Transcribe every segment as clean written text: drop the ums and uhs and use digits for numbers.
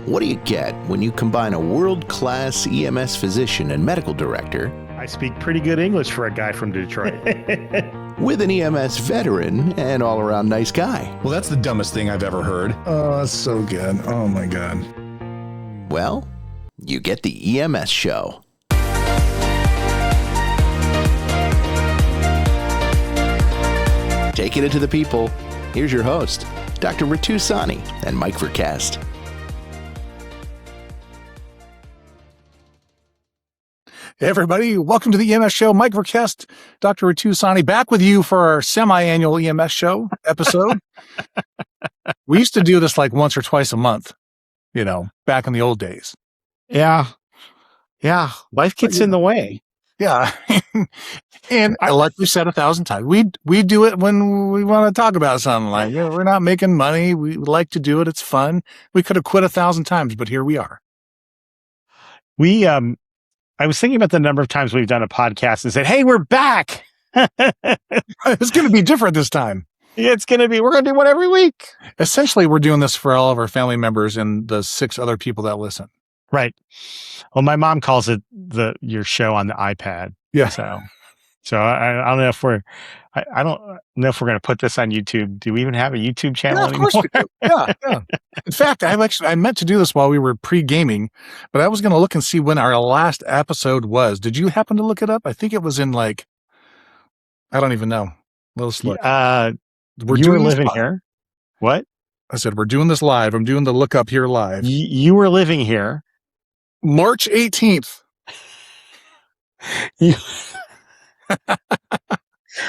What do you get when you combine a world-class EMS physician and medical director? I speak pretty good English for a guy from Detroit. With an EMS veteran and all-around nice guy. Well, that's the dumbest thing I've ever heard. Oh, that's so good. Oh, my God. Well, you get the EMS Show. Taking it to the people, here's your host, Dr. Ritu Sahni and Mike Verkest. Hey, everybody. Welcome to the EMS Show. Mike Verkest, Dr. Ritu Sahni, back with you for our semi-annual EMS Show episode. We used to do this like once or twice a month, back in the old days. Yeah. Life gets in the way. Yeah. And like we said 1,000 times, we do it when we want to talk about something. Like, we're not making money. We like to do it. It's fun. We could have quit 1,000 times, but here we are. I was thinking about the number of times we've done a podcast and said, hey, we're back. It's going to be different this time. We're going to do one every week. Essentially, we're doing this for all of our family members and the 6 other people that listen. Right. Well, my mom calls it your show on the iPad. Yeah. So I don't know if I don't know if we're going to put this on YouTube. Do we even have a YouTube channel anymore? Of course we do. Yeah. In fact, I meant to do this while we were pre-gaming, but I was going to look and see when our last episode was. Did you happen to look it up? I think it was in I don't even know. Let's look. You were living here. What? I said, we're doing this live. I'm doing the look up here live. You were living here. March 18th.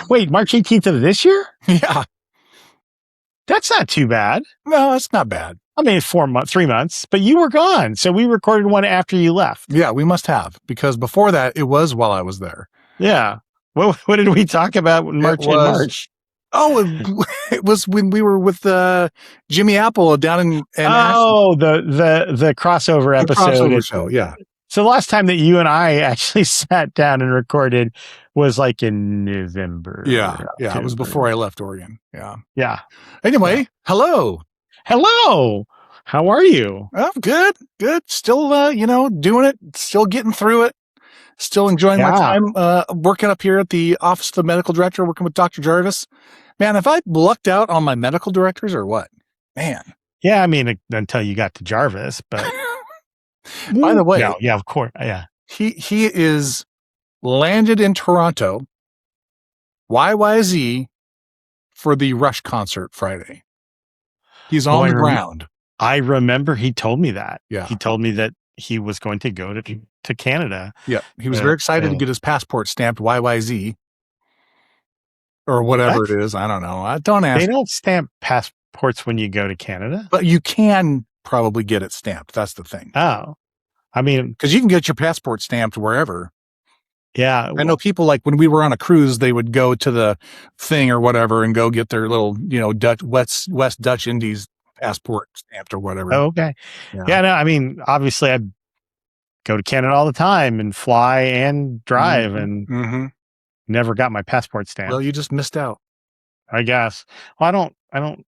Wait, March 18th of this year? Yeah. That's not too bad. No, it's not bad. I mean, 3 months, but you were gone. So we recorded one after you left. Yeah, we must have, because before that, it was while I was there. Yeah. What did we talk about in March? Oh, it was when we were with Jimmy Apple down in Ashland. The crossover episode. The crossover show, yeah. So the last time that you and I actually sat down and recorded was like in November. Yeah. It was before I left Oregon. Yeah. Anyway, Hello. How are you? Oh, good. Still, doing it. Still getting through it. Still enjoying my time working up here at the Office of the Medical Director, working with Dr. Jarvis. Man, have I lucked out on my medical directors or what? Man. Yeah, I mean, until you got to Jarvis, but... By the way, yeah, of course, yeah. He is landed in Toronto, YYZ, for the Rush concert Friday. He's on the ground. I remember he told me that. Yeah, he told me that he was going to go to Canada. Yeah, he was very excited to get his passport stamped YYZ or whatever it is. I don't know. I don't ask. They don't stamp passports when you go to Canada, but you can probably get it stamped. That's the thing. Oh, I mean, because you can get your passport stamped wherever. Yeah. I know people, like when we were on a cruise, they would go to the thing or whatever and go get their little, West Dutch Indies passport stamped or whatever. Oh, okay. Yeah. No, I mean, obviously I go to Canada all the time and fly and drive and never got my passport stamped. Well, you just missed out, I guess. Well, I don't,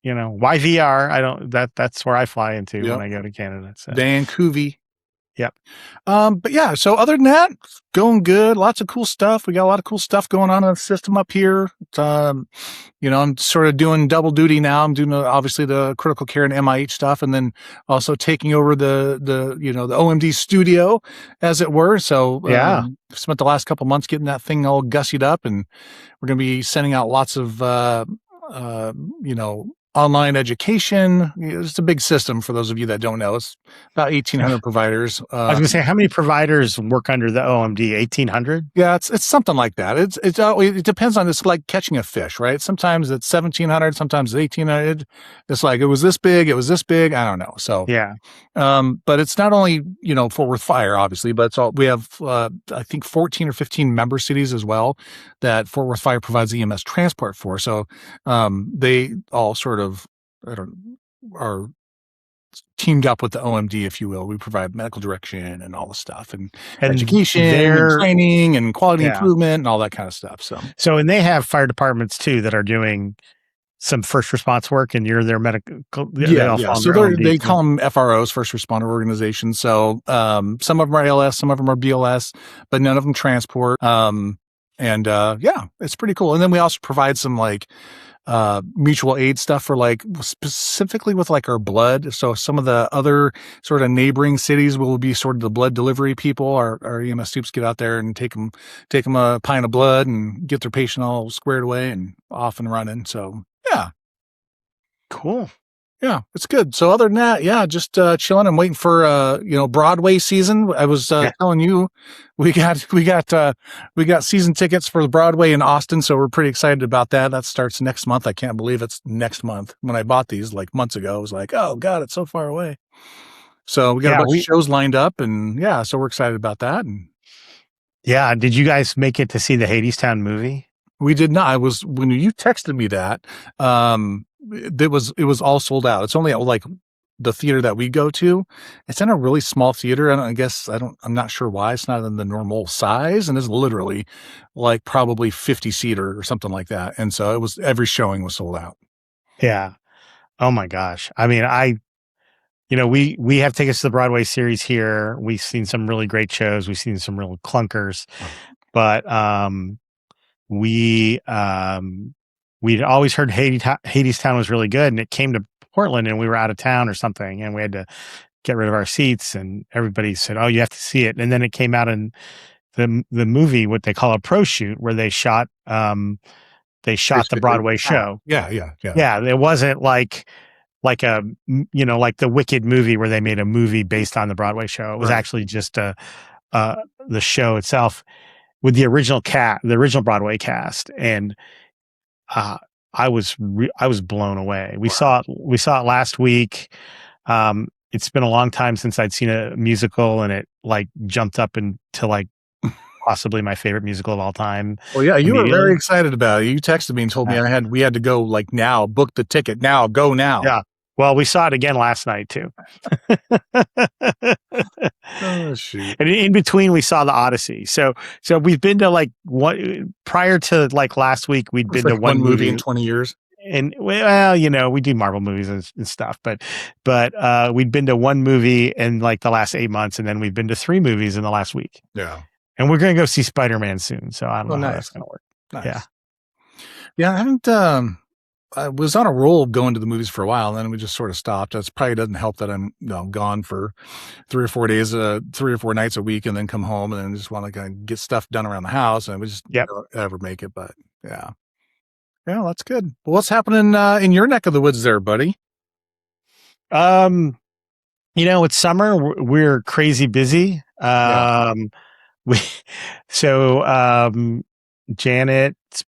YVR, that's where I fly into when I go to Canada. So. Vancouver. Yep. But yeah, so other than that, going good. Lots of cool stuff. We got a lot of cool stuff going on in the system up here. I'm sort of doing double duty now. I'm doing obviously the critical care and MIH stuff, and then also taking over the OMD studio, as it were. So spent the last couple months getting that thing all gussied up, and we're going to be sending out lots of online education. It's a big system for those of you that don't know. It's about 1,800 providers. I was going to say, how many providers work under the OMD? 1,800? Yeah, it's something like that. It depends on, it's like catching a fish, right? Sometimes it's 1,700, sometimes it's 1,800. It's like, it was this big. I don't know. So, yeah. But it's not only, Fort Worth Fire, obviously, but we have, I think 14 or 15 member cities as well that Fort Worth Fire provides EMS transport for. So, they all sort of are teamed up with the OMD, if you will. We provide medical direction and all the stuff, and education, and training, and quality improvement, and all that kind of stuff. So, and they have fire departments too that are doing some first response work, and you're their medical. Yeah. So they call them FROs, first responder organizations. So some of them are ALS, some of them are BLS, but none of them transport. It's pretty cool. And then we also provide some like mutual aid stuff for like specifically with like our blood. So some of the other sort of neighboring cities will be sort of the blood delivery people. Our EMS soups get out there and take them a pint of blood and get their patient all squared away and off and running. So yeah. Cool. Yeah, it's good. So other than that, yeah, just chilling and waiting for Broadway season. I was telling you, we got season tickets for the Broadway in Austin, so we're pretty excited about that. That starts next month. I can't believe it's next month. When I bought these like months ago, I was like, oh God, it's so far away. So we got a bunch of shows lined up, and yeah, so we're excited about that. And yeah, did you guys make it to see the Hadestown movie? We did not. When you texted me that, it was all sold out. It's only at like the theater that we go to. It's in a really small theater, and I'm not sure why it's not in the normal size, and it's literally like probably 50 seater or something like that. And so every showing was sold out. Yeah. Oh my gosh. I mean, we have tickets to the Broadway series here. We've seen some really great shows. We've seen some real clunkers, but we'd always heard Hadestown was really good, and it came to Portland and we were out of town or something, and we had to get rid of our seats, and everybody said, oh, you have to see it. And then it came out in the movie, what they call a pro shoot, where they shot the Broadway show. Yeah. It wasn't like the Wicked movie where they made a movie based on the Broadway show. It was actually just the show itself with the original Broadway cast. And I was blown away. We saw it last week. It's been a long time since I'd seen a musical, and it like jumped up into like possibly my favorite musical of all time. Well, yeah, you were very excited about it. You texted me and told me we had to go like now, book the ticket now, go now. Yeah. Well, we saw it again last night too. Oh shoot! And in between, we saw the Odyssey. So we've been to like prior to like last week, we'd been to one movie in 20 years. And well, we do Marvel movies and stuff, but we'd been to one movie in like the last 8 months, and then we've been to 3 movies in the last week. Yeah. And we're going to go see Spider-Man soon. So I don't know how that's going to work. Nice. Yeah. I haven't, I was on a roll going to the movies for a while, and then we just sort of stopped. That probably doesn't help that I'm gone for 3 or 4 days, 3 or 4 nights a week, and then come home and then just want to kind of get stuff done around the house, and we just don't ever make it. But yeah, that's good. Well, what's happening in your neck of the woods there, buddy? It's summer. We're crazy busy. Janet's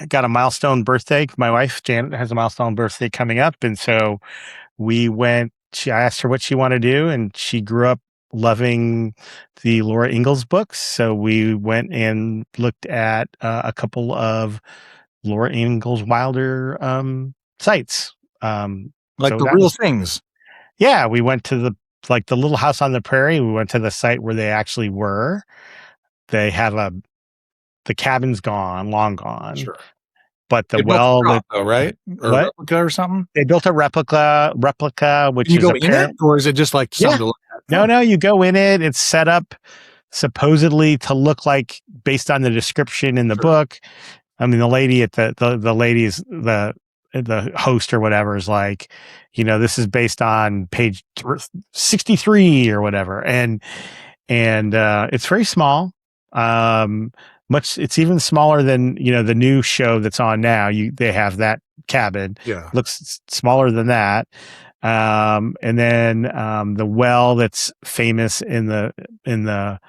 got a milestone birthday. My wife, Janet, has a milestone birthday coming up. And so I asked her what she wanted to do, and she grew up loving the Laura Ingalls books. So we went and looked at a couple of Laura Ingalls Wilder sites. Like the real things. Yeah. We went to the Little House on the Prairie. We went to the site where they actually were. They have the cabin's gone, long gone. Sure. But the right? Or replica or something? They built a replica, which you go in it, or is it just like something to look at? No, you go in it. It's set up supposedly to look like, based on the description in the book. I mean, the lady at the ladies, the host or whatever is like, this is based on page 63 or whatever. And it's very small. It's even smaller than the new show that's on now. They have that cabin. Yeah, looks smaller than that. And then the well that's famous is the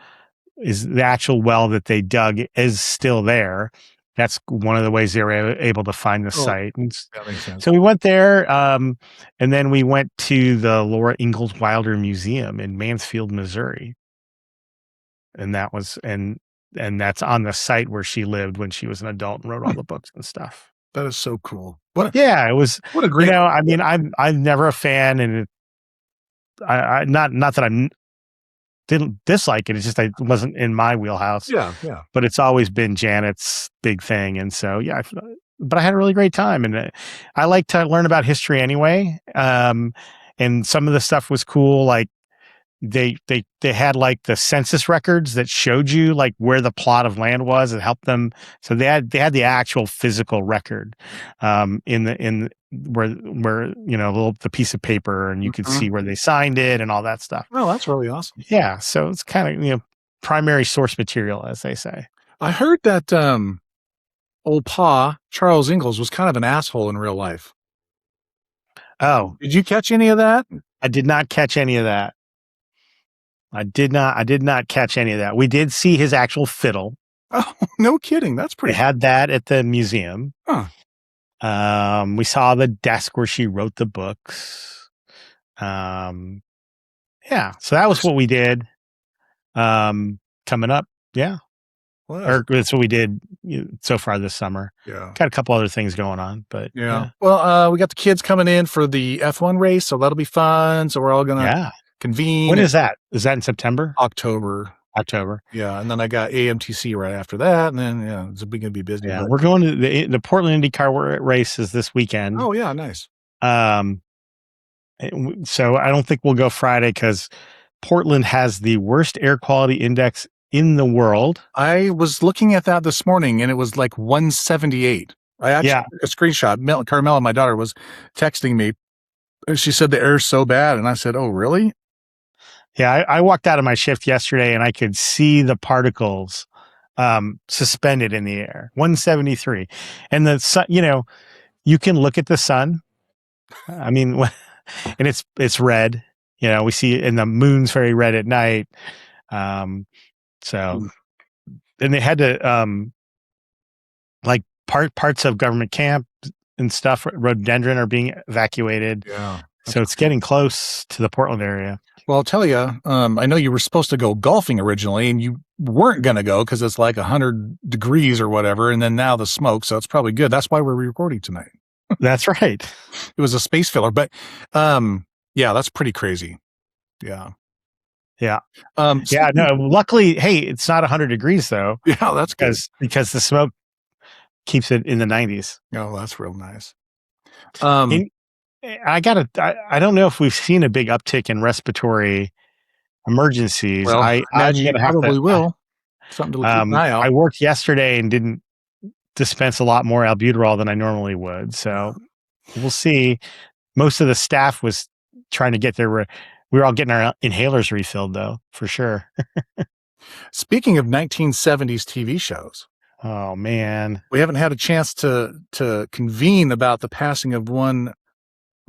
actual well that they dug is still there. That's one of the ways they were able to find the site. That makes sense. So we went there, and then we went to the Laura Ingalls Wilder Museum in Mansfield, Missouri, and that's on the site where she lived when she was an adult and wrote all the books and stuff. That is so cool. It was. What a great. I mean, I'm never a fan, and not that I didn't dislike it. It's just it wasn't in my wheelhouse. Yeah. But it's always been Janet's big thing, and so but I had a really great time, and I like to learn about history anyway. And some of the stuff was cool, like they had like the census records that showed you like where the plot of land was and helped them. So they had the actual physical record in where the piece of paper, and you could see where they signed it and all that stuff. Oh, that's really awesome. Yeah, so it's kind of primary source material, as they say. I heard that old Pa Charles Ingalls was kind of an asshole in real life. Oh, did you catch any of that? I did not catch any of that. I did not catch any of that. We did see his actual fiddle. Oh, no kidding. That's pretty. They had that at the museum. Huh. We saw the desk where she wrote the books. Yeah, so that was what we did. Coming up, yeah. Well, that's what we did so far this summer. Yeah. Got a couple other things going on, but yeah. Well, we got the kids coming in for the F1 race, so that'll be fun. So we're all gonna convene. When is that? Is that in September? October. Yeah, and then I got AMTC right after that, and then it's gonna be busy. Yeah, we're going to the Portland IndyCar race is this weekend. Oh yeah, nice. So I don't think we'll go Friday because Portland has the worst air quality index in the world. I was looking at that this morning, and it was like 178. I actually took a screenshot. Carmela, my daughter, was texting me. She said the air's so bad, and I said, "Oh, really?" Yeah, I walked out of my shift yesterday, and I could see the particles suspended in the air. 173, and the sun. You can look at the sun. I mean, and it's red. We see it, and the moon's very red at night. So, and they had to like parts of government camp and stuff. Rhododendron are being evacuated. Yeah. So it's getting close to the Portland area. Well, I'll tell you, I know you were supposed to go golfing originally, and you weren't going to go because it's like 100 degrees or whatever, and then now the smoke, so it's probably good. That's why we're recording tonight. That's right. It was a space filler, but yeah, that's pretty crazy. Yeah. Yeah. No, luckily, hey, it's not 100 degrees though. Yeah, that's good. Because the smoke keeps it in the 90s. Oh, that's real nice. I don't know if we've seen a big uptick in respiratory emergencies. Well, I imagine you probably will. Something to keep an eye out. I worked yesterday and didn't dispense a lot more albuterol than I normally would. So we'll see. Most of the staff was trying to get their, we were all getting our inhalers refilled though, for sure. Speaking of 1970s TV shows. Oh man. We haven't had a chance to convene about the passing of one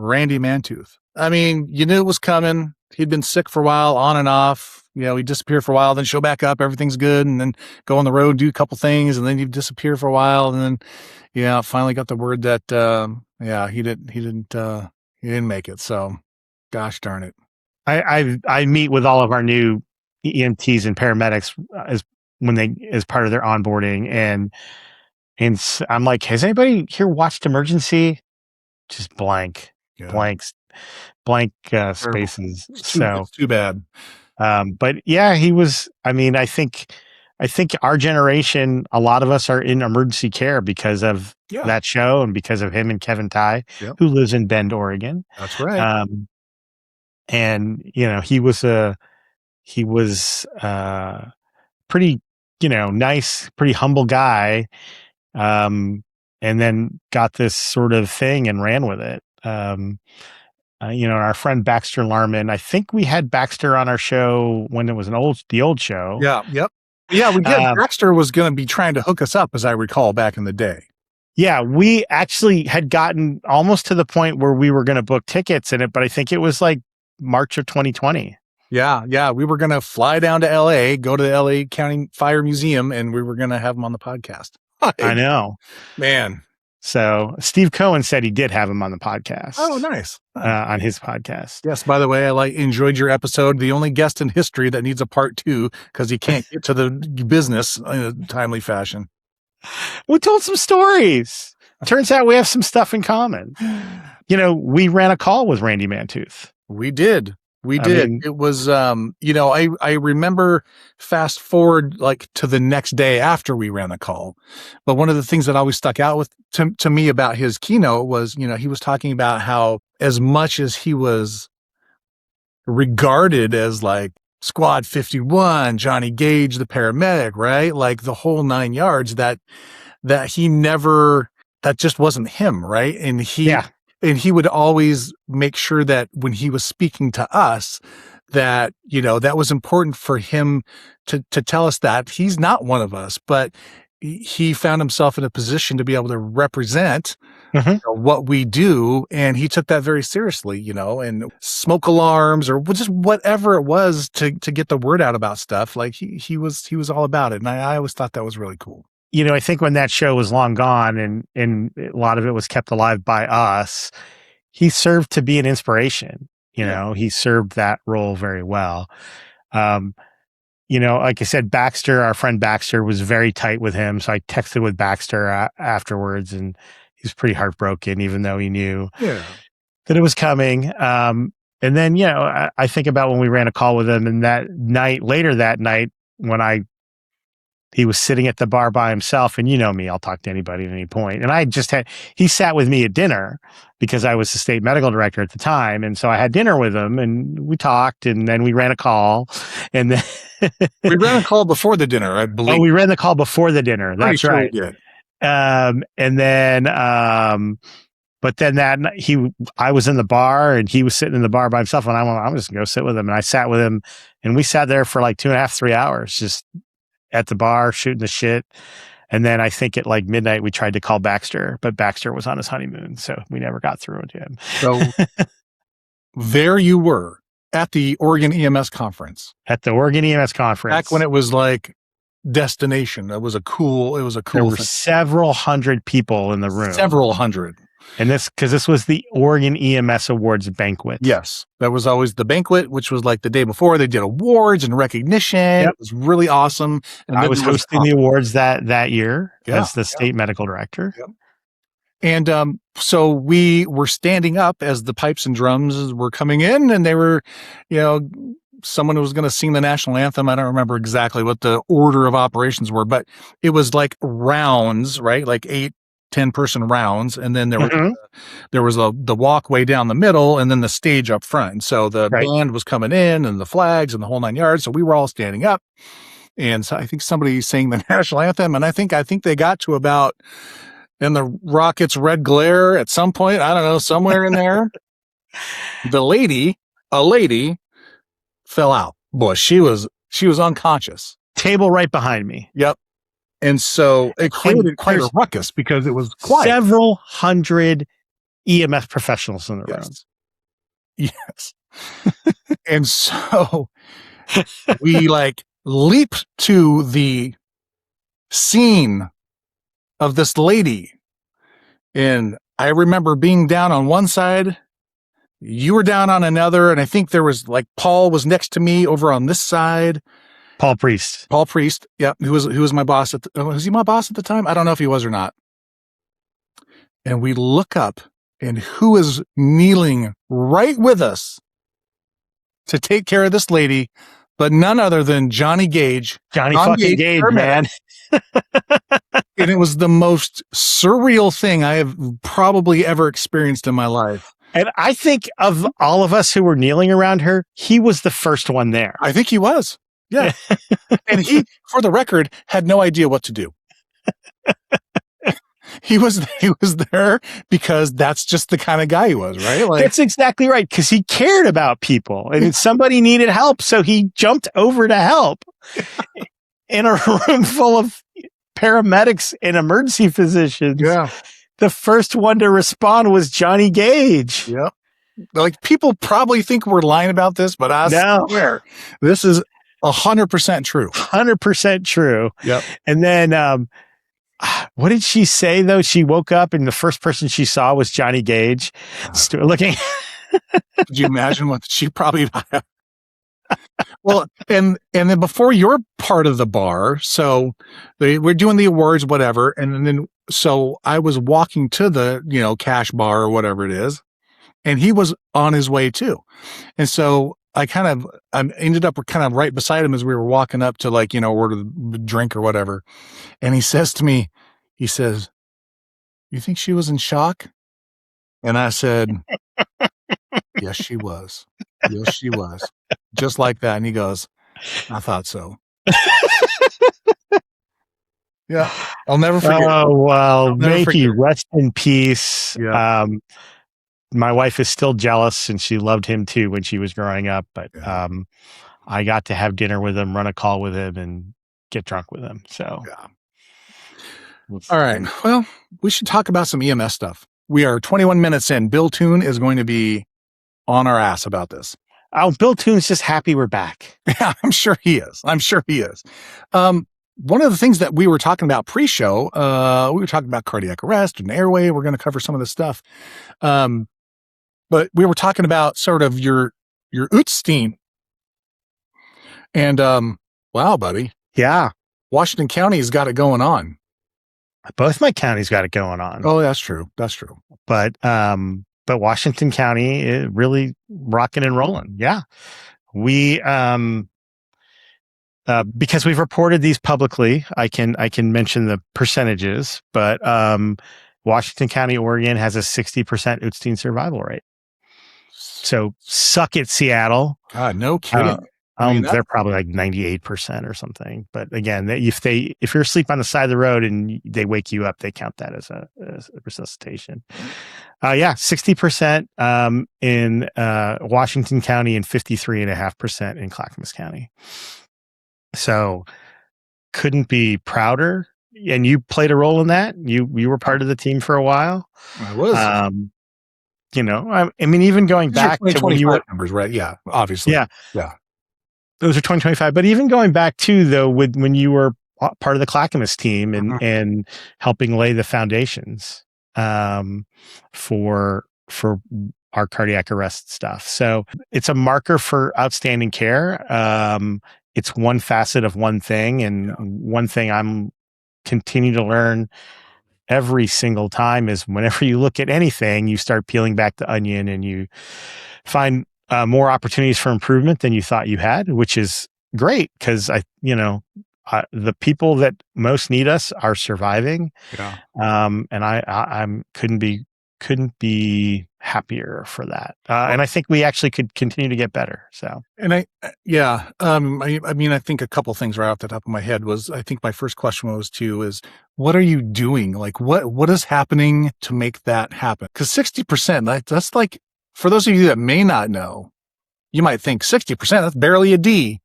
Randy Mantooth. I mean, you knew it was coming. He'd been sick for a while, on and off. He'd disappear for a while, then show back up. Everything's good. And then go on the road, do a couple things. And then he'd disappear for a while. And then, finally got the word that, he didn't make it. So gosh darn it. I meet with all of our new EMTs and paramedics as part of their onboarding. And I'm like, has anybody here watched Emergency? Just blank spaces. It's too bad. But yeah, he was, I think our generation, a lot of us are in emergency care because of that show and because of him and Kevin Ty, who lives in Bend, Oregon. That's right. And he was pretty, nice, pretty humble guy. And then got this sort of thing and ran with it. Our friend Baxter Larman, I think we had Baxter on our show when it was the old show. Yeah. Yep. Yeah, we did. Baxter was going to be trying to hook us up, as I recall, back in the day. Yeah, we actually had gotten almost to the point where we were going to book tickets in it, but I think it was like March of 2020. Yeah. We were going to fly down to LA, go to the LA County Fire Museum, and we were going to have him on the podcast. I know, man. So Steve Cohen said he did have him on the podcast. Oh, nice. On his podcast. Yes. By the way, I enjoyed your episode. The only guest in history that needs a part 2 because he can't get to the business in a timely fashion. We told some stories. Turns out we have some stuff in common. We ran a call with Randy Mantooth. We did. We did. It was, I remember fast forward like to the next day after we ran the call. But one of the things that always stuck out to me about his keynote was, he was talking about how as much as he was regarded as like Squad 51, Johnny Gage, the paramedic, right? Like the whole 9 yards, that he never, that just wasn't him, right? And he would always make sure that when he was speaking to us, that, that was important for him to tell us that he's not one of us, but he found himself in a position to be able to represent what we do. And he took that very seriously, and smoke alarms or just whatever it was to get the word out about stuff. Like he was all about it. And I always thought that was really cool. I think when that show was long gone and a lot of it was kept alive by us, he served to be an inspiration. He served that role very well. Like I said, Baxter, our friend Baxter, was very tight with him. So I texted with Baxter afterwards, and he was pretty heartbroken, even though he knew that it was coming. And then, I think about when we ran a call with him, and later that night, when he was sitting at the bar by himself, and me, I'll talk to anybody at any point. And he sat with me at dinner because I was the state medical director at the time. And so I had dinner with him and we talked, and then we ran a call, and then we ran a call before the dinner, I believe. Oh, we ran the call before the dinner. That's right. Sure we did. And then, but then that night I was in the bar and he was sitting in the bar by himself, and I'm just gonna go sit with him. And I sat with him, and we sat there for like 2.5, 3 hours, just at the bar shooting the shit. And then I think at like midnight we tried to call Baxter, but Baxter was on his honeymoon, so we never got through to him. So there you were at the Oregon EMS conference. At the Oregon EMS conference. Back when it was like destination. It was a cool There were thing. several hundred people in the room. Several hundred. And this was the Oregon EMS Awards banquet. Yes. That was always the banquet, which was like the day before. They did awards and recognition. Yep. It was really awesome. And I was hosting the awards that year as the state medical director. Yep. And so we were standing up as the pipes and drums were coming in, and they were, someone was going to sing the national anthem. I don't remember exactly what the order of operations were, but it was like rounds, right? Like 8-10 person rounds. And then there was the walkway down the middle, and then the stage up front. And so the band was coming in, and the flags and the whole 9 yards. So we were all standing up, and so I think somebody sang the national anthem. And I think they got to about, and the Rockets' red glare at some point, I don't know, somewhere in there, a lady fell out. Boy, she was unconscious. Table right behind me. Yep. And so it created quite a ruckus because it was quiet. Several hundred EMS professionals in the room. Yes. And so we leaped to the scene of this lady. And I remember being down on one side, you were down on another, and I think there was Paul was next to me over on this side. Paul Priest. Yeah. Who was my boss was he my boss at the time? I don't know if he was or not. And we look up, and who is kneeling right with us to take care of this lady, but none other than Johnny Gage. Johnny fucking Gage, man. And it was the most surreal thing I have probably ever experienced in my life. And I think of all of us who were kneeling around her, he was the first one there. I think he was. Yeah. And he, for the record, had no idea what to do. He was there because that's just the kind of guy he was, right? That's exactly right. Because he cared about people, and somebody needed help, so he jumped over to help. In a room full of paramedics and emergency physicians. Yeah. The first one to respond was Johnny Gage. Yep. People probably think we're lying about this, but I swear this is 100% true. 100% true. Yep. And then, what did she say though? She woke up and the first person she saw was Johnny Gage. Looking. Could you imagine what she probably? Well, and then before your part of the bar, so we're doing the awards, whatever, and then so I was walking to the cash bar or whatever it is, and he was on his way too, and so I ended up kind of right beside him as we were walking up to like, order the drink or whatever. And he says to me, he says, "You think she was in shock?" And I said, "Yes, she was. Yes, she was." Just like that. And he goes, "I thought so." Yeah. I'll never forget. Oh, well, may forget he it. rest in peace. Yeah. My wife is still jealous, and she loved him too when she was growing up. But Yeah. I got to have dinner with him, run a call with him, and get drunk with him. So, Yeah. All right. Well, we should talk about some EMS stuff. We are 21 minutes in. Bill Toon is going to be on our ass about this. Oh, Bill Toon's just happy we're back. Yeah, I'm sure he is. One of the things that we were talking about pre-show, we were talking about cardiac arrest and airway. We're going to cover some of this stuff. But we were talking about sort of your Utstein. And, wow, buddy. Yeah. Washington County's got it going on. Both my counties got it going on. Oh, that's true. That's true. But Washington County is really rocking and rolling. Yeah. We, because we've reported these publicly, I can mention the percentages, but Washington County, Oregon has a 60% Utstein survival rate. So suck it, Seattle. God, no kidding. They're probably like 98% or something. But again, if you're asleep on the side of the road and they wake you up, they count that as a resuscitation. 60% in Washington County and 53.5% in Clackamas County. So couldn't be prouder. And you played a role in that. You were part of the team for a while. I was. Even going back to when you were numbers, right? Yeah, obviously. Yeah. Yeah. Those are 2025. But even going back to though, when you were part of the Clackamas team and helping lay the foundations for our cardiac arrest stuff. So it's a marker for outstanding care. It's one facet of one thing, and one thing I'm continuing to learn every single time is whenever you look at anything, you start peeling back the onion and you find more opportunities for improvement than you thought you had, which is great because the people that most need us are surviving. Yeah. And I couldn't be happier for that. And I think we actually could continue to get better. So, and I think a couple things right off the top of my head was, I think my first question is what are you doing? Like what is happening to make that happen? Because 60%, that's like, for those of you that may not know, you might think 60%, that's barely a D.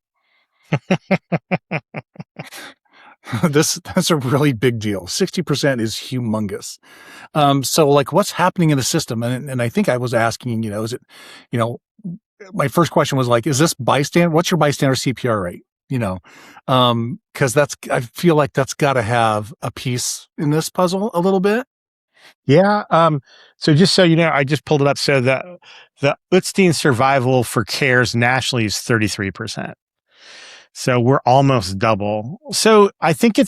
That's a really big deal. 60% is humongous. So like what's happening in the system? And I think I was asking, is it, my first question was like, is this bystander? What's your bystander CPR rate? Cause I feel like that's got to have a piece in this puzzle a little bit. Yeah. So just so you know, I just pulled it up. So the Utstein survival for CARES nationally is 33%. So we're almost double. So I think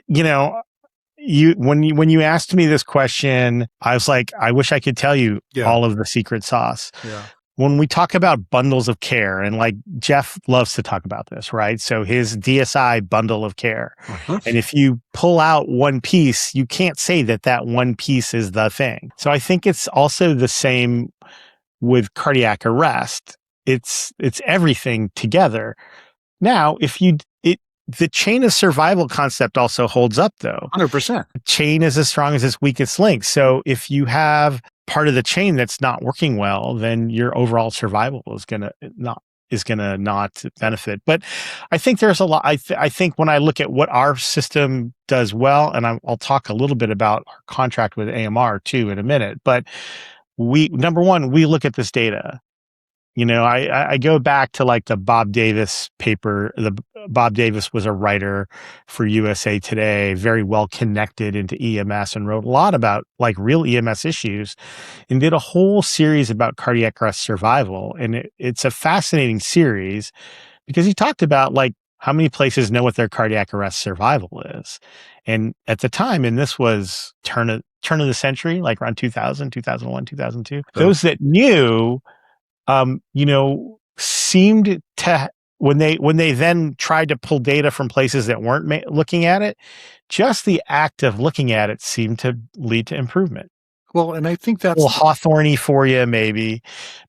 when you asked me this question, I was like, I wish I could tell you all of the secret sauce. Yeah. When we talk about bundles of care, and like Jeff loves to talk about this, right? So his DSI bundle of care. Uh-huh. And if you pull out one piece, you can't say that one piece is the thing. So I think it's also the same with cardiac arrest. It's everything together. Now, the chain of survival concept also holds up though. 100%. Chain is as strong as its weakest link. So if you have part of the chain that's not working well, then your overall survival is gonna not benefit. But I think there's a lot. I think when I look at what our system does well, and I'll talk a little bit about our contract with AMR too in a minute. But number one, we look at this data. I go back to like the Bob Davis paper. Bob Davis was a writer for USA Today, very well connected into EMS, and wrote a lot about like real EMS issues and did a whole series about cardiac arrest survival. And it's a fascinating series because he talked about like how many places know what their cardiac arrest survival is. And at the time, and this was turn of the century, like around 2000, 2001, 2002, those that knew, seemed to, when they then tried to pull data from places that weren't looking at it, just the act of looking at it seemed to lead to improvement. Well, and I think that's a little Hawthorne-y for you, maybe.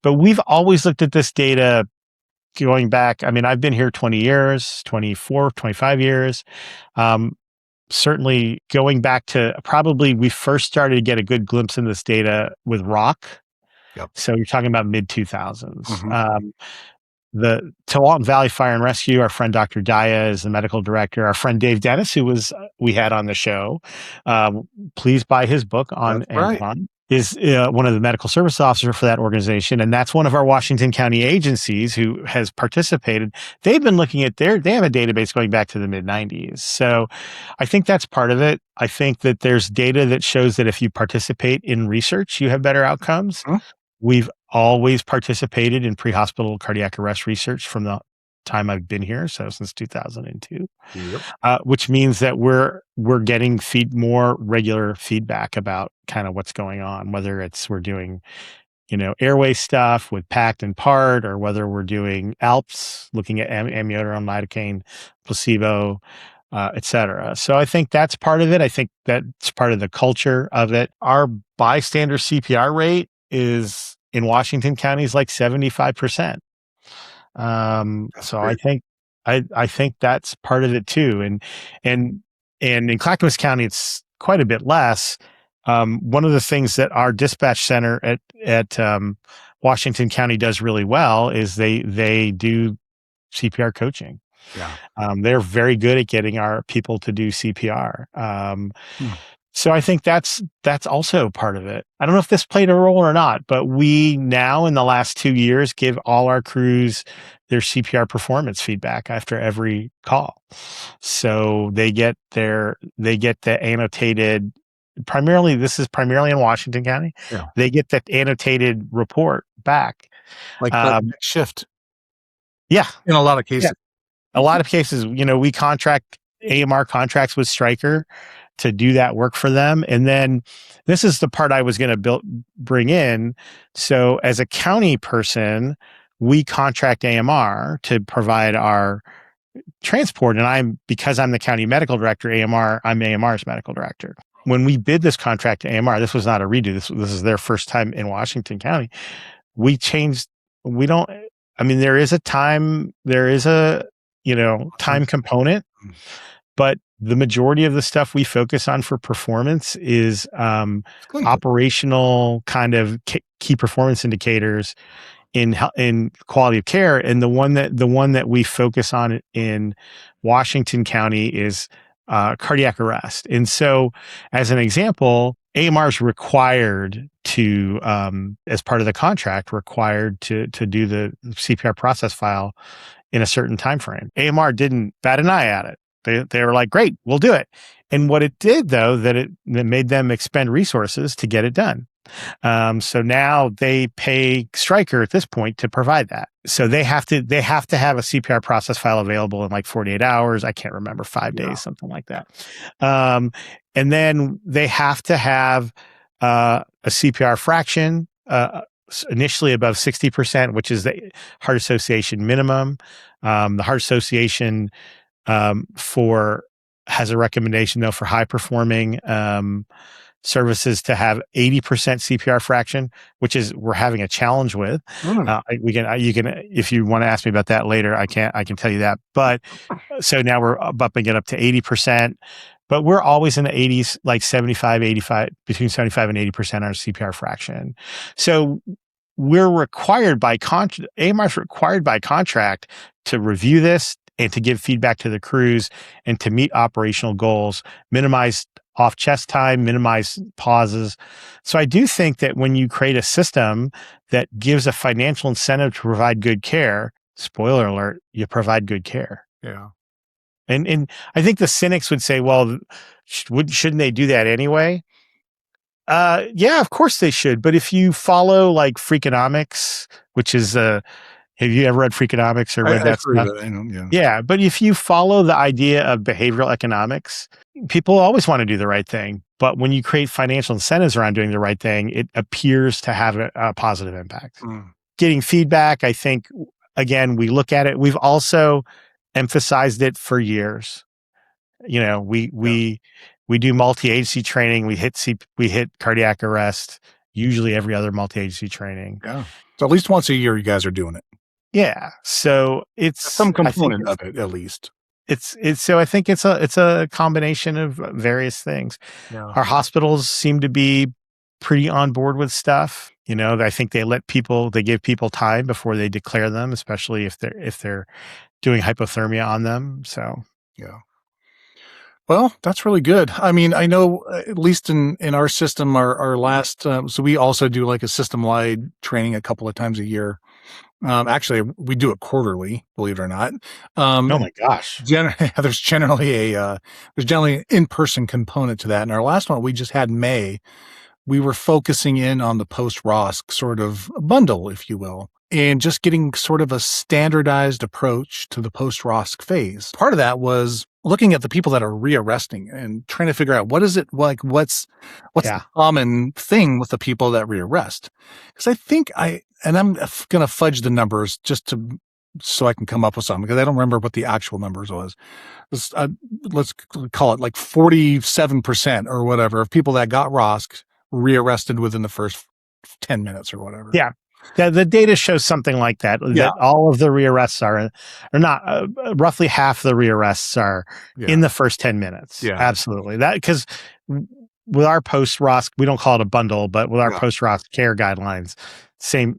But we've always looked at this data going back. I mean, I've been here 20 years, 24, 25 years. Certainly going back to probably we first started to get a good glimpse in this data with ROC. Yep. So you're talking about mid-2000s. The Tualatin Valley Fire and Rescue, our friend Dr. Daya is the medical director. Our friend Dave Dennis, who we had on the show, please buy his book on Amazon. Is one of the medical service officers for that organization, and that's one of our Washington County agencies who has participated. They've been looking at they have a database going back to the mid-90s. So I think that's part of it. I think that there's data that shows that if you participate in research, you have better outcomes. We've always participated in pre-hospital cardiac arrest research from the time I've been here, so since 2002, which means that we're getting more regular feedback about kind of what's going on, whether it's we're doing, airway stuff with PACT and PART, or whether we're doing ALPS, looking at amiodarone, lidocaine, placebo, et cetera. So I think that's part of it. I think that's part of the culture of it. Our bystander CPR rate is in Washington County is like 75%. So I think that's part of it too. And in Clackamas County, it's quite a bit less. One of the things that our dispatch center at Washington County does really well is they do CPR coaching. Yeah. They're very good at getting our people to do CPR. So I think that's also part of it. I don't know if this played a role or not, but we now in the last 2 years give all our crews their CPR performance feedback after every call. So they get the annotated, this is primarily in Washington County. Yeah. They get that annotated report back. Like the shift. Yeah. In a lot of cases. Yeah. A lot of cases, we AMR contracts with Stryker to do that work for them. And then this is the part I was going to bring in. So as a county person, we contract AMR to provide our transport. And because I'm the county medical director, I'm AMR's medical director. When we bid this contract to AMR, this was not a redo. This is their first time in Washington County. There is a time component, but the majority of the stuff we focus on for performance is operational kind of key performance indicators in quality of care. And the one that we focus on in Washington County is cardiac arrest. And so, as an example, AMR is required to, as part of the contract, to do the CPR process file in a certain time frame. AMR didn't bat an eye at it. They were like, great, we'll do it. And what it did, though, that made them expend resources to get it done. So now they pay Stryker at this point to provide that. So they have to have a CPR process file available in like 48 hours. I can't remember, 5 days, something like that. And then they have to have a CPR fraction, initially above 60%, which is the Heart Association minimum. The Heart Association has a recommendation though for high performing services to have 80% CPR fraction, which is we're having a challenge with. You can if you want to ask me about that later, I can tell you that. But so now we're bumping it up to 80%, but we're always in the 80s, like 75, 85, between 75 and 80% our CPR fraction. So we're required by AMR is required by contract to review this and to give feedback to the crews and to meet operational goals, minimize off chest time, minimize pauses. So I do think that when you create a system that gives a financial incentive to provide good care, spoiler alert, you provide good care. Yeah. And I think the cynics would say, well, shouldn't they do that anyway? Yeah, of course they should. But if you follow like Freakonomics, which is have you ever read Freakonomics or read that stuff? Yeah, but if you follow the idea of behavioral economics, people always want to do the right thing. But when you create financial incentives around doing the right thing, it appears to have a positive impact. Getting feedback, I think, again, we look at it. We've also emphasized it for years. We do multi-agency training. We hit cardiac arrest, usually every other multi-agency training. Yeah. So at least once a year, you guys are doing it. Yeah. So it's some component of it, at least. So I think it's a combination of various things. Yeah. Our hospitals seem to be pretty on board with stuff. I think they give people time before they declare them, especially if they're doing hypothermia on them. So yeah. Well, that's really good. I mean, I know at least in our system, our last, so we also do like a system-wide training a couple of times a year. Actually, we do it quarterly, believe it or not. Oh my gosh. There's generally an in-person component to that. And our last one we just had in May, we were focusing in on the post-ROSC sort of bundle, if you will, and just getting sort of a standardized approach to the post-ROSC phase. Part of that was looking at the people that are rearresting and trying to figure out what's the common thing with the people that rearrest. Because I think I'm going to fudge the numbers so I can come up with something, because I don't remember what the actual numbers was. Let's call it like 47% or whatever of people that got ROSC rearrested within the first 10 minutes or whatever. Yeah. The data shows something like that. Yeah. That all of the rearrests are not roughly half the rearrests are in the first 10 minutes. Yeah, absolutely. That because with our post-ROSC, we don't call it a bundle, but with our post-ROSC care guidelines,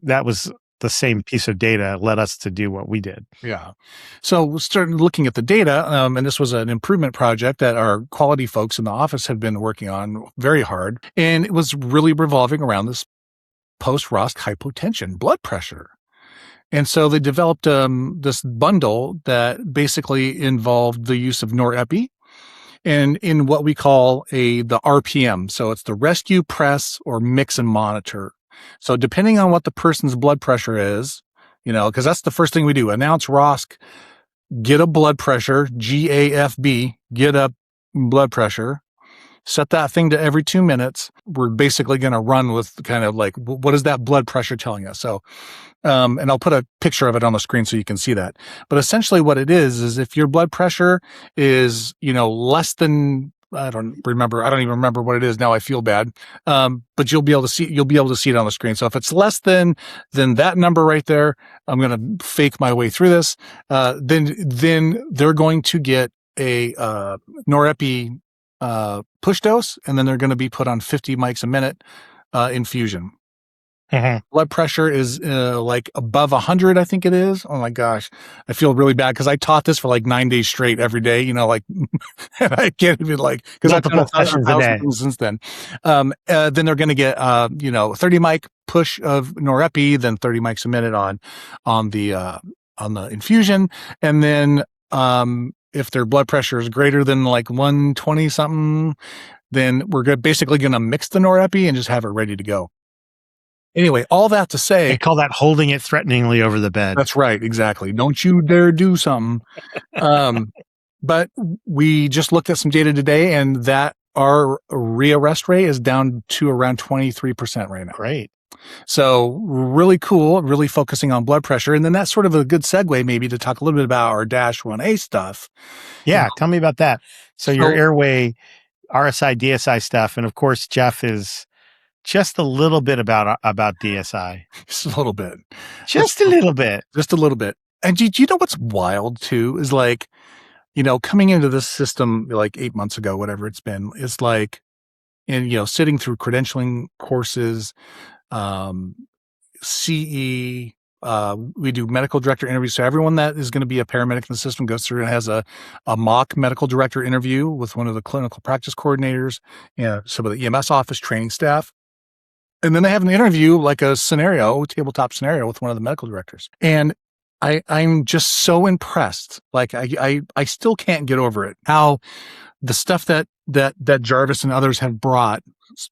that was the same piece of data led us to do what we did. Yeah. So we started looking at the data, and this was an improvement project that our quality folks in the office had been working on very hard, and it was really revolving around this post-ROSC hypotension, blood pressure. And so they developed this bundle that basically involved the use of norepi and in what we call the RPM. So it's the rescue, press, or mix and monitor. So depending on what the person's blood pressure is, because that's the first thing we do, announce ROSC, get a blood pressure, GAFB, get a blood pressure, set that thing to every 2 minutes. We're basically going to run with kind of like, what is that blood pressure telling us? So, and I'll put a picture of it on the screen so you can see that. But essentially what it is if your blood pressure is, less than, I don't even remember what it is now. I feel bad. But you'll be able to see it on the screen. So if it's less than that number right there, I'm going to fake my way through this. Then they're going to get a norepi push dose, and then they're going to be put on 50 mics a minute infusion. Mm-hmm. Blood pressure is like above 100, I think it is. Oh my gosh, I feel really bad because I taught this for like 9 days straight every day. Like I can't even because I've done 1,000 things since then. Then they're going to get 30 mic push of norepi, then 30 mics a minute on the infusion, and then if their blood pressure is greater than like 120 something, then we're basically going to mix the norepi and just have it ready to go. Anyway, all that to say, they call that holding it threateningly over the bed. That's right. Exactly. Don't you dare do something. But we just looked at some data today, and that our rearrest rate is down to around 23% right now. Great. So really cool, really focusing on blood pressure. And then that's sort of a good segue maybe to talk a little bit about our -1A stuff. Yeah. Tell me about that. So your airway, RSI, DSI stuff. And of course, Jeff is just a little bit about DSI. Just a little bit. Just a little bit. Just a little bit. And do you know what's wild too is like, coming into this system like 8 months ago, whatever it's been, it's like, and, sitting through credentialing courses, CE, we do medical director interviews. So everyone that is going to be a paramedic in the system goes through and has a mock medical director interview with one of the clinical practice coordinators, some of the EMS office training staff. And then they have an interview, like a tabletop scenario with one of the medical directors. And I'm just so impressed. Like I still can't get over it. How the stuff that Jarvis and others have brought,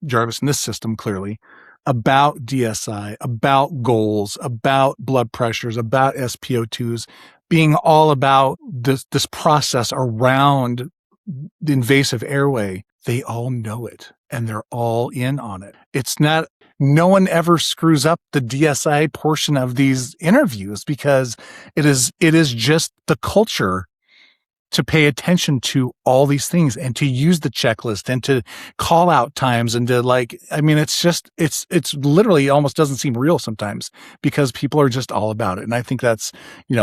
Jarvis in this system clearly, about DSI, about goals, about blood pressures, about SpO2s, being all about this process around the invasive airway. They all know it and they're all in on it. It's not no one ever screws up the DSI portion of these interviews because it is just the culture to pay attention to all these things and to use the checklist and to call out times and to it's literally almost doesn't seem real sometimes because people are just all about it. And I think that's,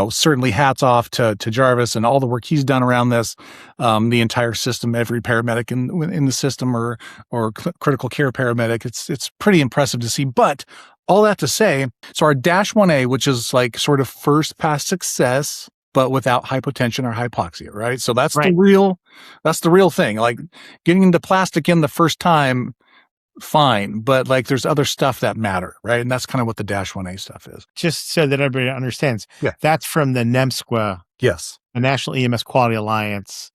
certainly hats off to Jarvis and all the work he's done around this, the entire system, every paramedic in the system or critical care paramedic. It's pretty impressive to see, but all that to say, so our -1A, which is like sort of first pass success, but without hypotension or hypoxia, right? So that's the real thing. Like getting into plastic in the first time, fine, but like there's other stuff that matter, right? And that's kind of what the -1A stuff is. Just so that everybody understands, that's from the NEMSQA, yes, the National EMS Quality Alliance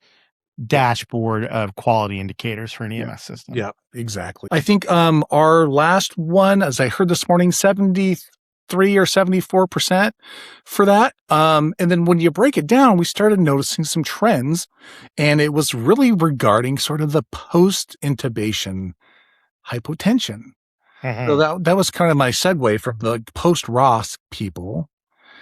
dashboard of quality indicators for an EMS system. Yeah, exactly. I think our last one, as I heard this morning, 73 or 74% for that. And then when you break it down, we started noticing some trends, and it was really regarding sort of the post-intubation hypotension. So that was kind of my segue from the post-ROSC people.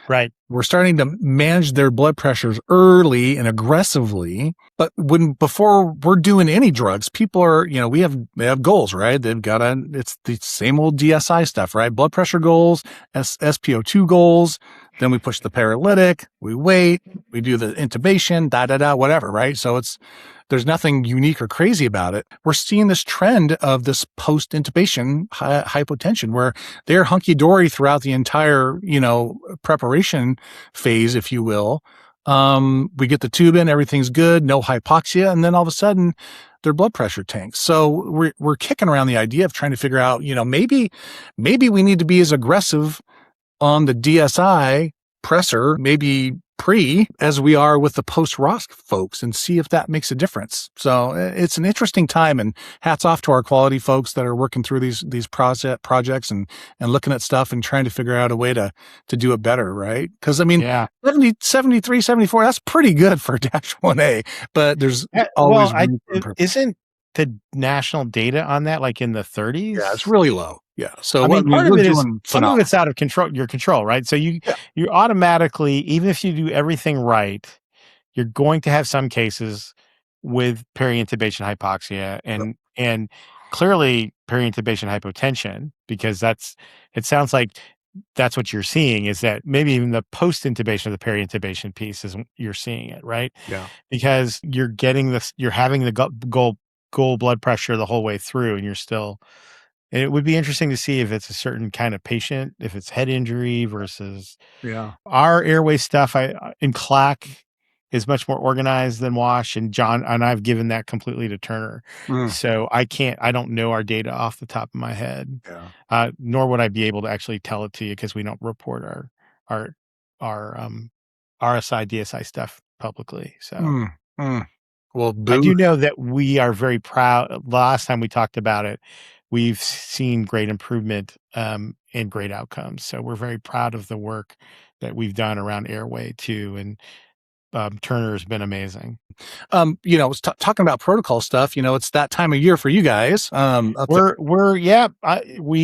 Right. We're starting to manage their blood pressures early and aggressively. But before we're doing any drugs, people are, they have goals, right? It's the same old DSI stuff, right? Blood pressure goals, SpO2 goals. Then we push the paralytic, we wait, we do the intubation, whatever, right? So there's nothing unique or crazy about it. We're seeing this trend of this post-intubation hypotension where they're hunky-dory throughout the entire, preparation phase, if you will. We get the tube in, everything's good, no hypoxia, and then all of a sudden their blood pressure tanks. So we're kicking around the idea of trying to figure out, maybe we need to be as aggressive on the DSI pressor, maybe as we are with the post-ROSC folks, and see if that makes a difference. So it's an interesting time, and hats off to our quality folks that are working through these projects and looking at stuff and trying to figure out a way to do it better, right? Because 73, 74, that's pretty good for -1A, but there's always isn't the national data on that like in the 30s? Yeah, it's really low. Yeah. So part of it is some of it's out of your control, right? So you automatically, even if you do everything right, you're going to have some cases with peri-intubation hypoxia and clearly peri-intubation hypotension, because it sounds like that's what you're seeing, is that maybe even the post-intubation of the peri-intubation piece is you're seeing it, right? Yeah. Because you're getting this, you're having the goal blood pressure the whole way through, and you're still. And it would be interesting to see if it's a certain kind of patient, if it's head injury versus our airway stuff. In CLAC is much more organized than WASH, and John and I've given that completely to Turner. So I don't know our data off the top of my head. Yeah. Nor would I be able to actually tell it to you because we don't report our RSI, DSI stuff publicly. So. Well, I do know that we are very proud. Last time we talked about it, we've seen great improvement and great outcomes. So we're very proud of the work that we've done around airway too. And Turner has been amazing. Talking about protocol stuff, it's that time of year for you guys. We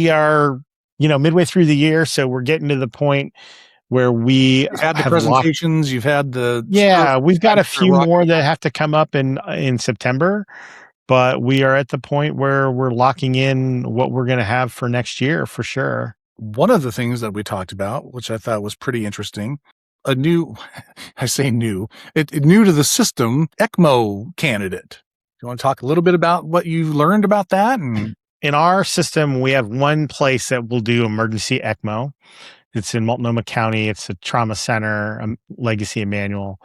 are, midway through the year. So we're getting to the point where we had the presentations, you've had we've got a few more that have to come up in September. But we are at the point where we're locking in what we're going to have for next year for sure. One of the things that we talked about, which I thought was pretty interesting, new to the system, ECMO candidate. You want to talk a little bit about what you've learned about that? And in our system, we have one place that will do emergency ECMO. It's in Multnomah County. It's a trauma center, Legacy Emmanuel.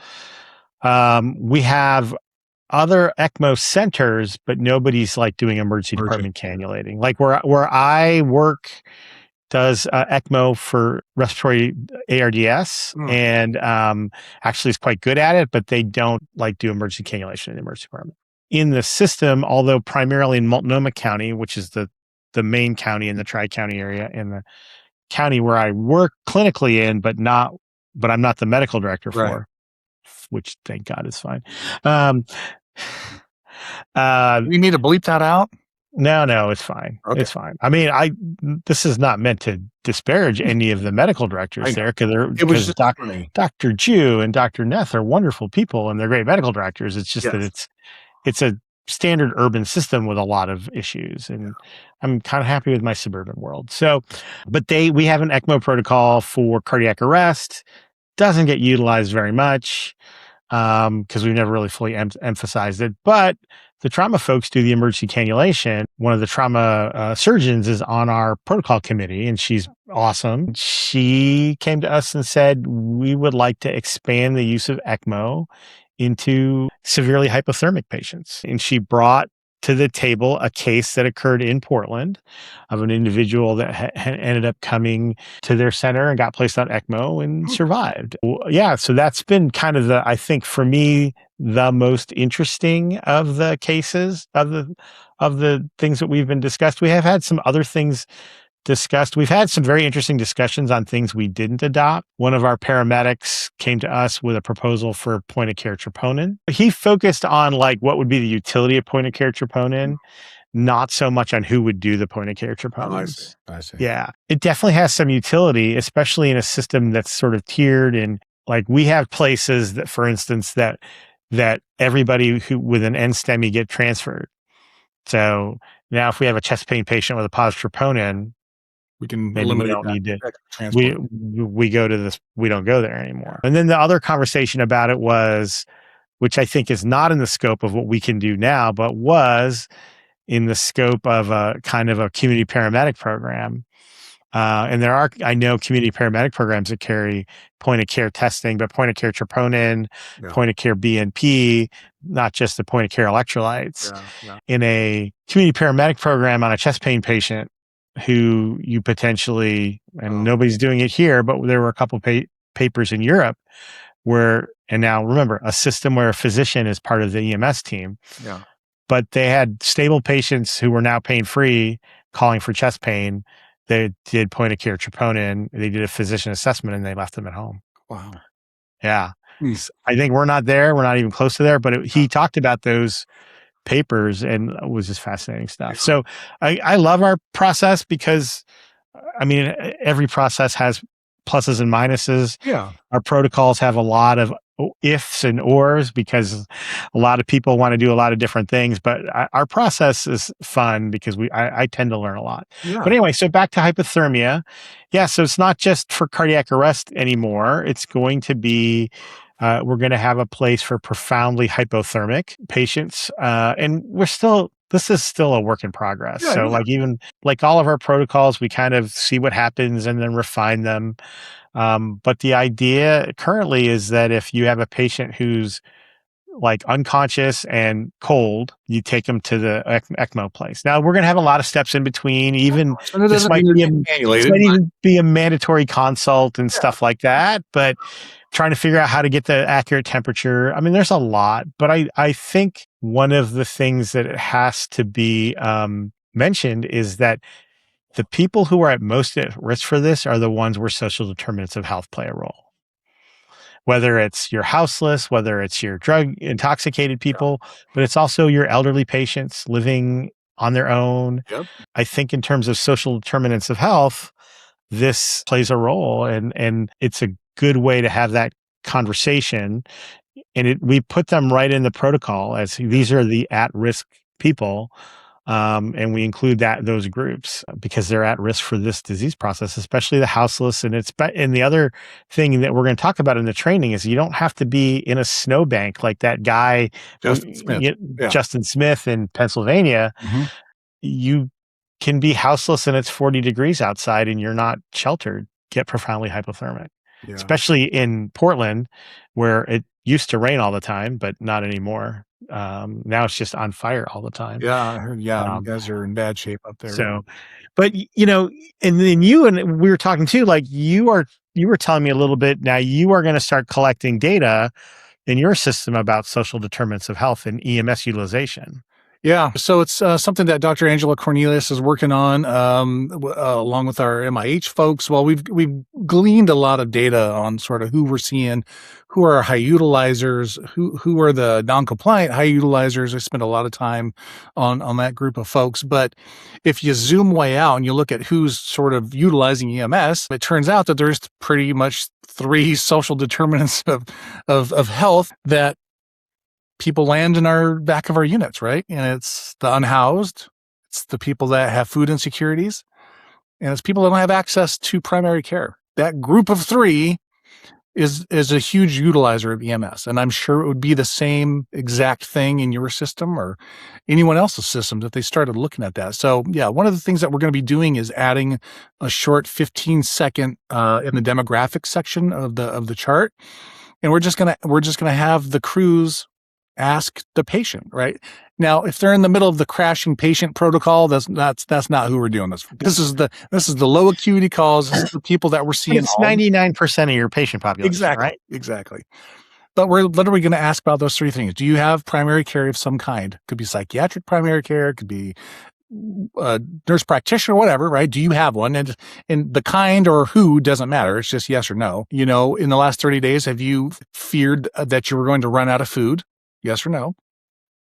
We have other ECMO centers, but nobody's like doing emergency department cannulating. Like where I work does ECMO for respiratory ARDS and actually is quite good at it, but they don't like do emergency cannulation in the emergency department. In the system, although primarily in Multnomah County, which is the main county in the Tri-County area, and the county where I work clinically in, but I'm not the medical director for, which thank God is fine. You need to bleep that out. No, it's fine. Okay. It's fine. I mean, this is not meant to disparage any of the medical directors there, because Dr. Jew and Dr. Neth are wonderful people and they're great medical directors. It's just that it's a standard urban system with a lot of issues, and I'm kind of happy with my suburban world. So, but we have an ECMO protocol for cardiac arrest. Doesn't get utilized very much because we've never really fully emphasized it, but the trauma folks do the emergency cannulation. One of the trauma surgeons is on our protocol committee, and she's awesome. She came to us and said, we would like to expand the use of ECMO into severely hypothermic patients. And she brought to the table a case that occurred in Portland of an individual that ended up coming to their center and got placed on ECMO and survived. Yeah, so that's been kind of I think for me, the most interesting of the cases of the things that we've been discussed. We have had some other things discussed. We've had some very interesting discussions on things we didn't adopt. One of our paramedics came to us with a proposal for point of care troponin. He focused on like what would be the utility of point of care troponin, not so much on who would do the point of care troponins. I see. Yeah, it definitely has some utility, especially in a system that's sort of tiered. And like we have places that, for instance, that everybody who with an NSTEMI get transferred. So now if we have a chest pain patient with a positive troponin, we can maybe we don't need to. We go to this. We don't go there anymore. And then the other conversation about it was, which I think is not in the scope of what we can do now, but was in the scope of a kind of a community paramedic program. And there are, I know, community paramedic programs that carry point of care testing, but point of care troponin, point of care BNP, not just the point of care electrolytes. In a community paramedic program on a chest pain patient, who you potentially, and nobody's doing it here, but there were a couple papers in Europe where, and now remember, a system where a physician is part of the EMS team. Yeah. But they had stable patients who were now pain-free calling for chest pain. They did point of care troponin. They did a physician assessment and they left them at home. Wow. Yeah. I think we're not there. We're not even close to there, but he talked about those papers and it was just fascinating stuff. So I love our process because, I mean, every process has pluses and minuses. Yeah. Our protocols have a lot of ifs and ors because a lot of people want to do a lot of different things, but our process is fun because I tend to learn a lot. Yeah. But anyway, so back to hypothermia. Yeah. So it's not just for cardiac arrest anymore. It's going to be, we're going to have a place for profoundly hypothermic patients. And this is still a work in progress. Yeah, so even like all of our protocols, we kind of see what happens and then refine them. But the idea currently is that if you have a patient who's like unconscious and cold, you take them to the ECMO place. Now we're going to have a lot of steps in between. Even this might even be a mandatory consult and stuff like that, but trying to figure out how to get the accurate temperature. I mean, there's a lot, but I think one of the things that it has to be mentioned is that the people who are at most at risk for this are the ones where social determinants of health play a role. Whether it's your houseless, whether it's your drug intoxicated people, but it's also your elderly patients living on their own. Yep. I think in terms of social determinants of health, this plays a role and it's a good way to have that conversation. And we put them right in the protocol as these are the at-risk people. And we include those groups because they're at risk for this disease process, especially the houseless. And the other thing that we're going to talk about in the training is you don't have to be in a snowbank like that guy, Justin Smith in Pennsylvania. Mm-hmm. You can be houseless and it's 40 degrees outside and you're not sheltered, get profoundly hypothermic, especially in Portland where it used to rain all the time, but not anymore. Now it's just on fire all the time. Yeah, I heard. Yeah, you guys are in bad shape up there. So, but and then you and we were talking too. Like you were telling me a little bit. Now you are going to start collecting data in your system about social determinants of health and EMS utilization. Yeah. So it's something that Dr. Angela Cornelius is working on along with our MIH folks. Well, we've gleaned a lot of data on sort of who we're seeing, who are high utilizers, who are the non-compliant high utilizers. I spent a lot of time on that group of folks. But if you zoom way out and you look at who's sort of utilizing EMS, it turns out that there's pretty much 3 social determinants of health that people land in our back of our units, right? And it's the unhoused, it's the people that have food insecurities, and it's people that don't have access to primary care. That group of 3 is a huge utilizer of EMS. And I'm sure it would be the same exact thing in your system or anyone else's systems if they started looking at that. So yeah, one of the things that we're going to be doing is adding a short 15-second in the demographics section of the chart. And we're just gonna have the crews ask the patient, right? Now, if they're in the middle of the crashing patient protocol, that's not who we're doing this for. This is the low acuity calls. This is the people that we're seeing. It's 99% of your patient population, exactly, right? Exactly. But we're literally going to ask about those 3 things. Do you have primary care of some kind? Could be psychiatric primary care. Could be nurse practitioner, whatever, right? Do you have one? And the kind or who doesn't matter. It's just yes or no. You know, in the last 30 days, have you feared that you were going to run out of food? Yes or no?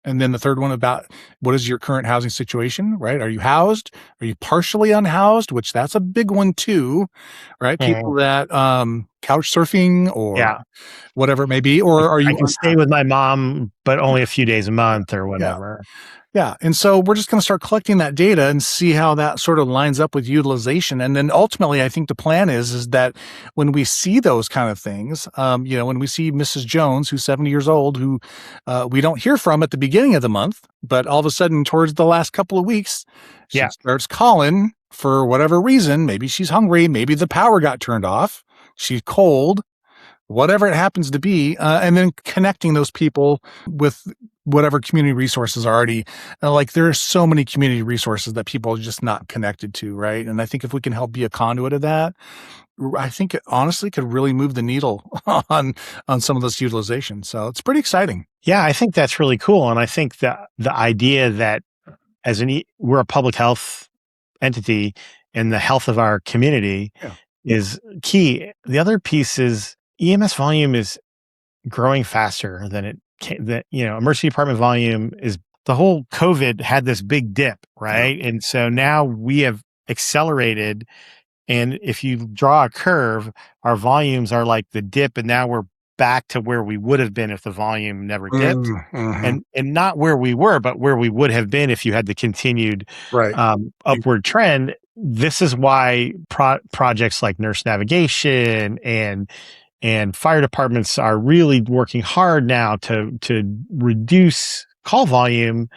And then the third one about what is your current housing situation, right? Are you housed? Are you partially unhoused? Which that's a big one too, right? People that couch surfing or whatever it may be, or are you? I can stay with my mom, but only a few days a month or whatever. Yeah. And so we're just going to start collecting that data and see how that sort of lines up with utilization. And then ultimately, I think the plan is that when we see those kind of things, when we see Mrs. Jones, who's 70 years old, who we don't hear from at the beginning of the month, but all of a sudden towards the last couple of weeks, she starts calling for whatever reason. Maybe she's hungry. Maybe the power got turned off. She's cold, whatever it happens to be. And then connecting those people with whatever community resources are already, like there are so many community resources that people are just not connected to, right? And I think if we can help be a conduit of that, I think it honestly could really move the needle on some of this utilization. So it's pretty exciting. Yeah, I think that's really cool. And I think that the idea that we're a public health entity and the health of our community is key. The other piece is EMS volume is growing faster than emergency department volume is. The whole COVID had this big dip, right? Yeah. And so now we have accelerated. And if you draw a curve, our volumes are like the dip, and now we're back to where we would have been if the volume never dipped, and not where we were, but where we would have been if you had the continued upward trend. This is why projects like nurse navigation and fire departments are really working hard now to reduce call volume,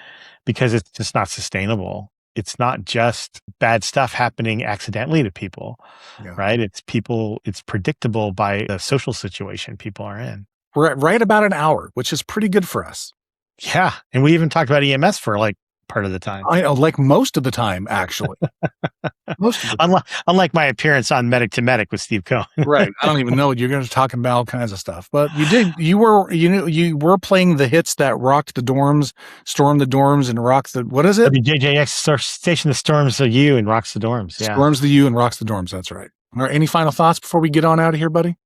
because it's just not sustainable. It's not just bad stuff happening accidentally to people, right? It's predictable by the social situation people are in. We're at right about an hour, which is pretty good for us. Yeah. And we even talked about EMS for like part of the time. I know, like most of the time, actually. Unlike my appearance on Medic to Medic with Steve Cohen. Right. I don't even know. You're going to talk about all kinds of stuff. But you were playing the hits that rocked the dorms, stormed the dorms, and rocked the, what is it? WJJX station that storms the U and rocks the dorms. Yeah. Storms the U and rocks the dorms. That's right. All right. Any final thoughts before we get on out of here, buddy?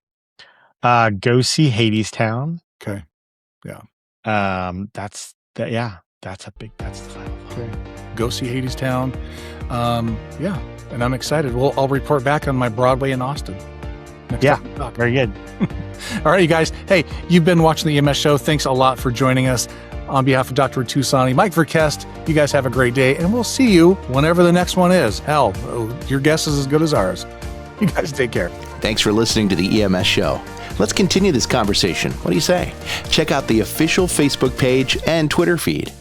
Go see Hadestown. Okay. Yeah. That's the final thought. Go see Hadestown. And I'm excited. I'll report back on my Broadway in Austin. Very good. All right, you guys. Hey, you've been watching the EMS Show. Thanks a lot for joining us. On behalf of Dr. Ritu Sahni, Mike Verkest, you guys have a great day, and we'll see you whenever the next one is. Hell, your guess is as good as ours. You guys take care. Thanks for listening to the EMS Show. Let's continue this conversation. What do you say? Check out the official Facebook page and Twitter feed.